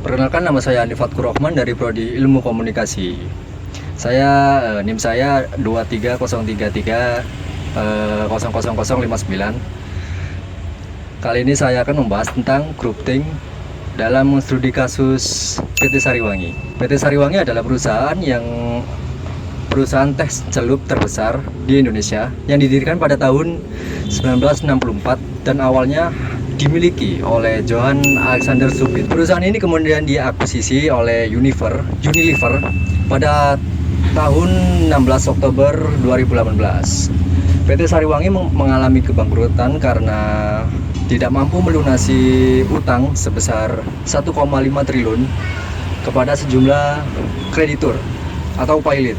Perkenalkan, nama saya Andi Fatkur Rahman dari Prodi Ilmu Komunikasi. NIM saya 23033 00059. Kali ini saya akan membahas tentang groupthink dalam studi kasus PT Sariwangi. PT Sariwangi adalah perusahaan teh celup terbesar di Indonesia yang didirikan pada tahun 1964 dan awalnya dimiliki oleh Johann Alexander Subit. Perusahaan ini kemudian diakuisisi oleh Unilever pada tahun 16 Oktober 2018. PT Sariwangi mengalami kebangkrutan karena tidak mampu melunasi utang sebesar 1,5 triliun kepada sejumlah kreditur atau pilot.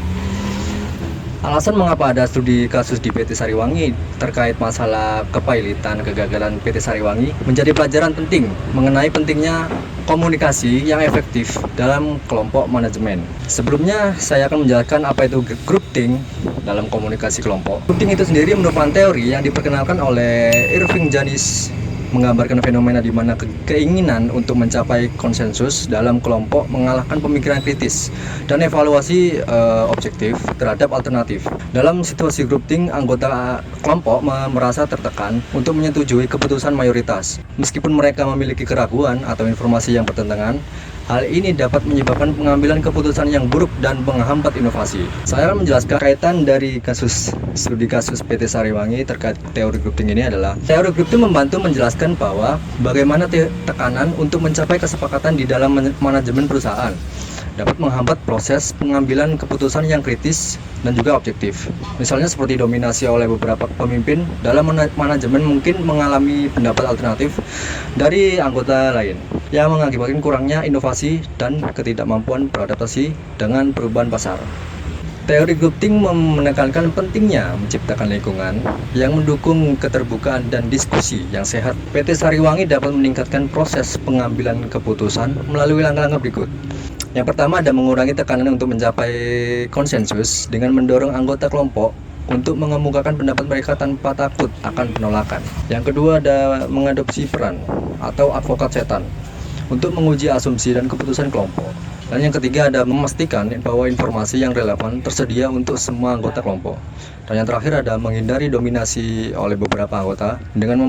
Alasan mengapa ada studi kasus di PT Sariwangi terkait masalah kepailitan kegagalan PT Sariwangi menjadi pelajaran penting mengenai pentingnya komunikasi yang efektif dalam kelompok manajemen. Sebelumnya saya akan menjelaskan apa itu groupthink dalam komunikasi kelompok. Groupthink itu sendiri merupakan teori yang diperkenalkan oleh Irving Janis, menggambarkan fenomena di mana keinginan untuk mencapai konsensus dalam kelompok mengalahkan pemikiran kritis dan evaluasi objektif terhadap alternatif. Dalam situasi groupthink, anggota kelompok merasa tertekan untuk menyetujui keputusan mayoritas. Meskipun mereka memiliki keraguan atau informasi yang bertentangan, hal ini dapat menyebabkan pengambilan keputusan yang buruk dan menghambat inovasi. Saya akan menjelaskan kaitan dari studi kasus PT Sariwangi terkait teori groupthink ini adalah teori groupthink membantu menjelaskan bahwa bagaimana tekanan untuk mencapai kesepakatan di dalam manajemen perusahaan dapat menghambat proses pengambilan keputusan yang kritis dan juga objektif. Misalnya seperti dominasi oleh beberapa pemimpin dalam manajemen mungkin mengalami pendapat alternatif dari anggota lain yang mengakibatkan kurangnya inovasi dan ketidakmampuan beradaptasi dengan perubahan pasar. Teori groupthink menekankan pentingnya menciptakan lingkungan yang mendukung keterbukaan dan diskusi yang sehat. PT Sariwangi dapat meningkatkan proses pengambilan keputusan melalui langkah-langkah berikut. Yang pertama ada mengurangi tekanan untuk mencapai konsensus dengan mendorong anggota kelompok untuk mengemukakan pendapat mereka tanpa takut akan penolakan. Yang kedua ada mengadopsi peran atau advokat setan untuk menguji asumsi dan keputusan kelompok. Dan yang ketiga ada memastikan bahwa informasi yang relevan tersedia untuk semua anggota kelompok. Dan yang terakhir ada menghindari dominasi oleh beberapa anggota dengan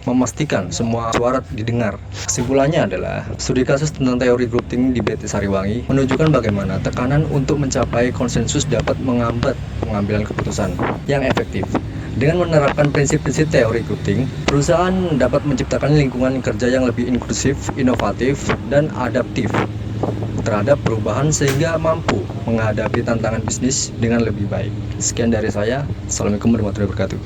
memastikan semua suara didengar. Kesimpulannya adalah studi kasus tentang teori groupthink di PT Sariwangi menunjukkan bagaimana tekanan untuk mencapai konsensus dapat menghambat pengambilan keputusan yang efektif. Dengan menerapkan prinsip-prinsip teori groupthink, perusahaan dapat menciptakan lingkungan kerja yang lebih inklusif, inovatif, dan adaptif terhadap perubahan sehingga mampu menghadapi tantangan bisnis dengan lebih baik. Sekian dari saya. Assalamualaikum warahmatullahi wabarakatuh.